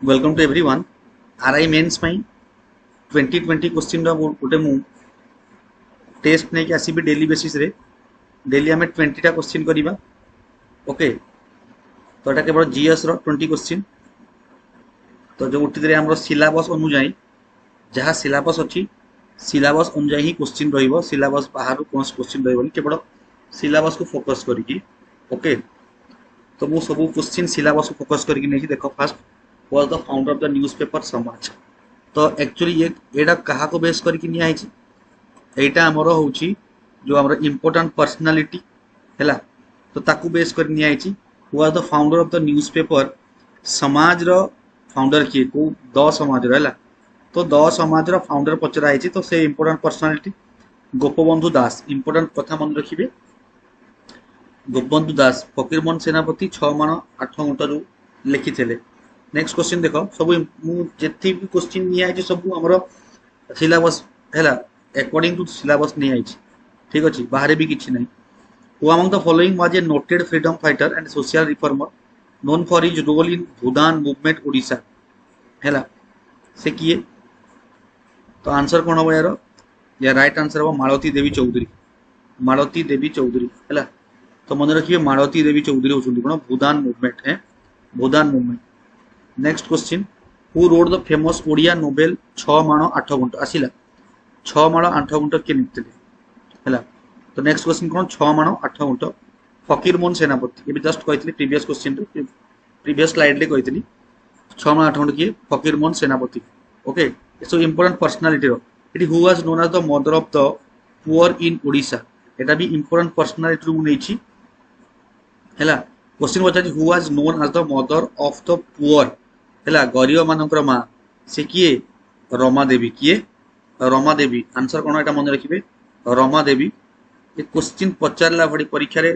Welcome to everyone RI mains ପାଇଁ 2020 question रो गोटे मु टेस्ट नहीं कि आसीबी डेली बेसिस रे डेली आम 20टा क्वेश्चन करिबा ओके तो एटा केवल जीएस रो 20 क्वेश्चन तो जो उठी रे हमरो सिलेबस अनुଯାयी जहाँ सिलेबस अछि सिलेबस अनुଯାयी ही क्वेश्चन रहिबो सिलेबस बाहर कोन क्वेश्चन रहिबो केवल सिलेबस को फोकस करिकी ओके तो मु सब क्वेश्चन सिलेबस को फोकस करिकी नहीं देखो fast was the founder of the newspaper समाज तो एक्चुअली ये एटा कहा को बेस करके निया है एटा हमरो होची जो हमरो इंपोर्टेंट पर्सनालिटी हैला तो ताकू बेस कर निया है was the founder of the newspaper समाज रो फाउंडर किए को द समाज रो हैला तो द समाज रो फाउंडर पचरा है तो से इंपोर्टेंट पर्सनालिटी गोपबंधु दास इंपोर्टेंट कथा मन रखिबे गोपबंधु दास फकीरमोहन सेनापति 6 माण 8 घंटा जो लिखि थेले नेक्स्ट क्वेश्चन देखो सब जेती भी क्वेश्चन निया है सब हमरो सिलेबस हैला अकॉर्डिंग टू सिलेबस निया है ठीक अछि बाहर भी किछि नै who among the following was a noted freedom fighter and social reformer known for his role in Bhoodan movement Odisha हैला से किए तो आंसर कोन हो यार या राइट आंसर हो मालती देवी चौधरी हैला तो मन रखिए मालती देवी चौधरी होचुंदी कोन भूदान मूवमेंट है Bhoodan movement next question who wrote the famous Odia novel 6 माण 8 घंटा आसिला 6 माण 8 घंटा के निकतले हैला तो नेक्स्ट क्वेश्चन कोन 6 माण 8 घंटा फकीरमोहन सेनापति ये भी जस्ट कहतली प्रीवियस क्वेश्चन रे प्रीवियस स्लाइड ले कहतली 6 माण 8 घंटा के Fakirmohan Senapati okay so important personality रो it who was known as the mother of the poor in Odisha एटा भी इंपोर्टेंट पर्सनालिटी रू नेछि हैला क्वेश्चन पचारि who was known as the mother of the poor हैला गरीब मानकर मां से किए रमा देवी आंसर कोन एटा मन रखिबे रमा देवी ये क्वेश्चन पचारला भडी परीक्षा रे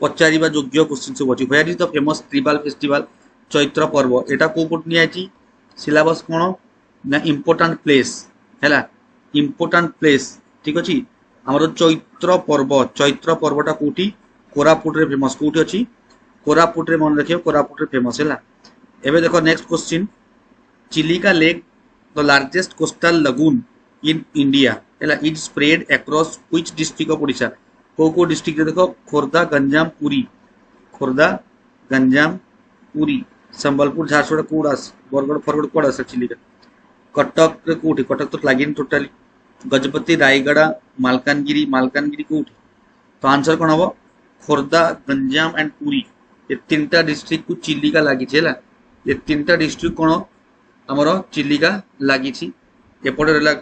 पचारिबा योग्य क्वेश्चन सब अछि where is the famous tribal festival Chaitra Parba एटा को पुट निया छि सिलेबस कोन ना इंपोर्टेंट प्लेस हैला इंपोर्टेंट प्लेस ठीक अछि हमर चैत्र पर्वटा कोठी कोरापुट रे फेमस कोठी अछि कोरापुट रे मन रखियो कोरापुट रे फेमस हैला एबे देखो next question Chilika lake the largest coastal lagoon in India हैला is spread across which district of Odisha को डिस्ट्रिक्ट देखो खोर्धा गंजाम पुरी संबलपुर झारसुगुड़ा कोडास बरगड़ फरगड़ कोडास चिलिका कटक रे कोठी कटक तो लागिन टोटली गजपति रायगढ़ मालकानगिरी कोठी तो आंसर कोन हबो खोर्धा गंजाम एंड पुरी ये तीनटा डिस्ट्रिक्ट को चिलिका लागि छेला ये तीनटा डिस्ट्रिक्ट कोन हमरो चिलिका लागि छि एपटे रहला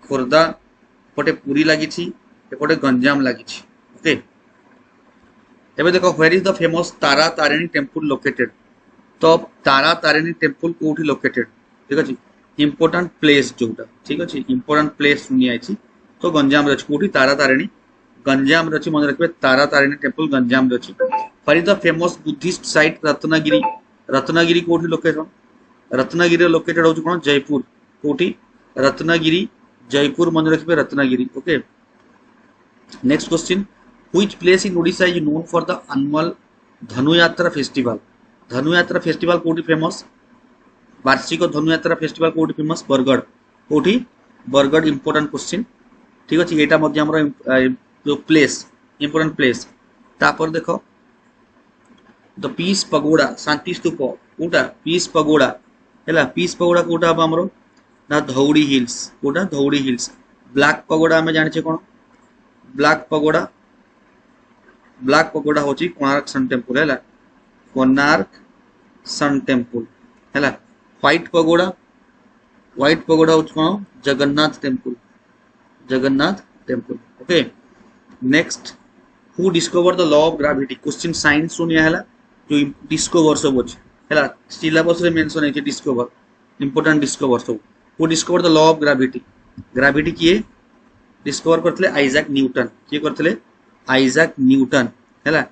खोर्धा पटे पुरी लागि छि एपटे गंजाम लागि छि ओके एबे देखो where is the famous Tara Tarini temple located तो तारा तारिणी टेंपल कोठी लोकेटेड ठीक अछि इंपोर्टेंट प्लेस जोटा ठीक अछि इंपोर्टेंट प्लेस सुनी आछि तो गंजाम रछि कोठी तारा तारिणी गंजाम रछि मन रखबे तारा तारिणी टेंपल गंजाम रछि where is the famous Buddhist site Ratnagiri कोठी लोकेशन रत्नागिरी लोकेटेड हो कोन जयपुर कोठी रत्नागिरी जयपुर मन रखबे Ratnagiri okay next question which place in Odisha is known for the annual Dhanuyatra festival कोठी फेमस वार्षिक धनुयात्रा फेस्टिवल कोठी फेमस बरगढ़ इंपोर्टेंट क्वेश्चन ठीक अछि एटा मध्ये हमर जो प्लेस इंपोर्टेंट प्लेस तापर देखो the peace pagoda Shanti Stupa कोटा पीस पगोड़ा हैला पीस पगोड़ा कोटा हमरो ना धौड़ी हिल्स ब्लैक पगोड़ा में जानि छे कोन ब्लैक पगोड़ा होची कोणार्क सन टेंपल हैला कोणार्क सन टेंपल हैला व्हाइट पगोड़ा होची कोन Jagannath temple okay next who discover the law of gravity question science सुनिया हैला जो डिस्कवर सब अछि हैला सिलेबस रे मेंशन है डिस्कवर इंपोर्टेंट डिस्कवर सब who discover the law of gravity किए डिस्कवर करथले आइजैक न्यूटन हैला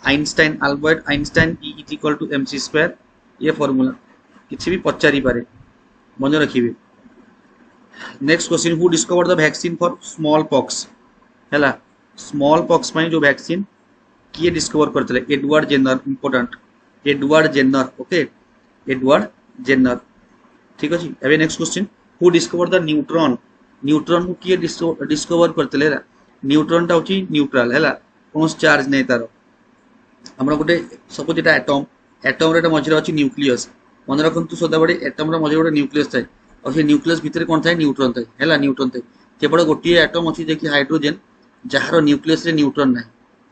Einstein Albert Einstein E = mc² ये फार्मूला किछि भी पचारि पारे मन रखिबे next question who discover the vaccine for smallpox हैला स्मॉल पॉक्स में जो वैक्सीन किए डिस्कवर करथले Edward Jenner important Edward Jenner okay Edward Jenner ठीक अच्छे। एवं next question, who discover the neutron, neutron को किए डिस्कवर करते है, न्यूट्रॉन टा होची न्यूट्रल है, कौन चार्ज नहीं तार आम गोटे सपोज एटा एटम, एटम रे मझे अच्छी न्यूक्लियस, मन रखु सदाबड़े एटम मझे गोटे न्यूक्लियस थाए और से न्यूक्लियस भितर कौन थाए न्यूट्रॉन थाए है, न्यूट्रॉन थाए केवल गोटे एटम अच्छी जे कि हाइड्रोजेन जार न्यूक्लियस रे न्यूट्रॉन ना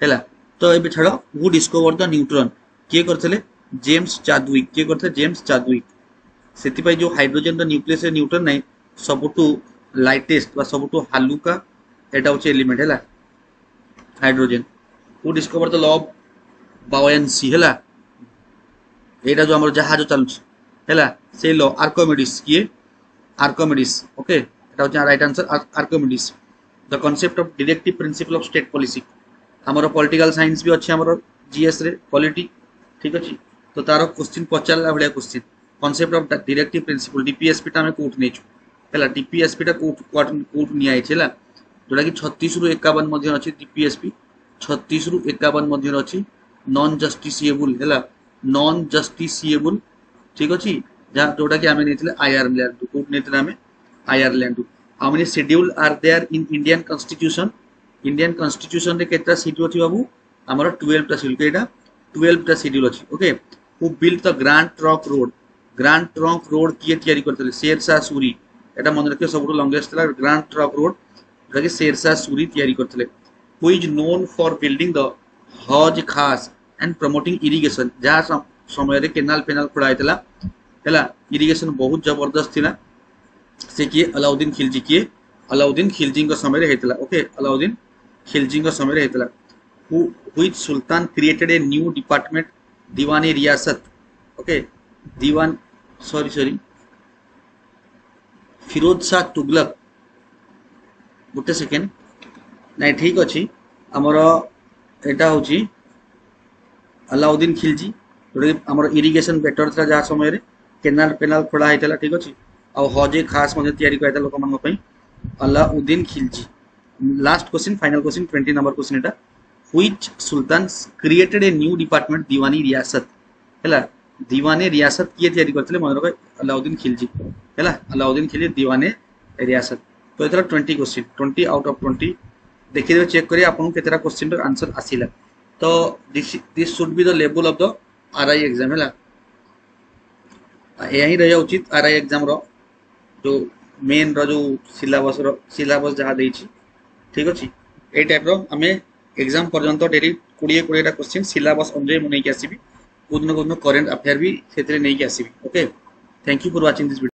है। तो ये छाड़ हु डिस्कवर द न्यूट्रॉन किए करते जेम्स चाडविक, किए करते जेम्स चाडविक। से जो हाइड्रोजेन न्यूक्लियस रे न्यूट्रॉन ना सबुठू लाइटेस्ट सबुठू हालुका एटा होचे एलिमेंट है hydrogen. Who discover the law of buoyancy है, एटा जो हमर जहाज चलुछ है से लॉ आर्किमिडीज, किए आर्किमिडीज। ओके एटा होचे right answer Archimedes. The concept of directive principle of state policy, हमर पॉलिटिकल साइंस भी अच्छे हमर जीएस रे पॉलिटी, ठीक अच्छे। तो तार क्वेश्चन पचारा भाया question, concept of directive principle DPSP टा कोट नहीं है, डीपीएसपी टा कोट निया जोटा कि 36 रु 51 मध्य अच्छी डीपीएसपी, 36 रु 51 मध्य अच्छी नॉन जस्टिसिएबल है, नॉन जस्टिसिएबल, ठीक अच्छे। जहाँ जोटा कि आम नहीं आयरलैंड कोट नहीं आम Ireland. How many schedule are there in Indian constitution, Indian constitution रे केतना शेड्यूल अछि बाबू हमर 12 टा शेड्यूल, केटा 12 टा शेड्यूल अछि। Okay who built the grand trunk road, grand trunk road किए तैयारी करथले शेरशाह सूरी, एटा मन रखियो सबुठु लॉन्गेस्ट थला ग्रैंड ट्रंक रोड जोटा कि शेरशाह सूरी तैयारी करथले। Who is known for building the Hauz Khas and promoting irrigation, जहाँ समय रे केनाल पेनाल खोड़ा हैतला हैला, इरिगेशन बहुत जबरदस्त थिला, से किए अलाउद्दीन खिलजी, किए अलाउद्दीन खिलजी का समय रे हैतला। ओके अलाउद्दीन खिलजी का समय रे हैतला। Which sultan created a new department Diwani Riyasat, okay Diwan sorry Firoz Shah Tughlaq, गोटे सेकेंड नहीं ठीक अच्छी आमर एटा हूँ अलाउद्दीन खिलजी जोटा आमर इरिगेशन बेटर था जहाँ समय रे केनाल पेनाल खोड़ा होता, ठीक अच्छे। आ हजे खास या लोक मान Alauddin Khilji. Last question final question 20 number question एटा, which sultan created a new department Diwani Riyasat है, दीवाने रियासत किए तैयारी करते मन रख अलाउद्दीन खिलजी है, अलाउद्दीन खिलजी दीवाने रियासत। तो ये 20 क्वेश्चन 20 आउट ऑफ 20 देखिए चेक करिए आपको केतरा क्वेश्चन रो आंसर आसिला। तो this should be the level of the RI exam है, यही रहा उचित आरआई एग्जाम रो जो मेन रो जो सिलेबस जहाँ देछि, ठीक अच्छे। ये टाइप रो आम एग्जाम पर्यंत डेली 20-20 क्वेश्चन सिलेबस अनुसार मुझे आसबि, कोदिन करेन्ट अफेयर भी से नहीं आसबि। Okay thank you for watching this video.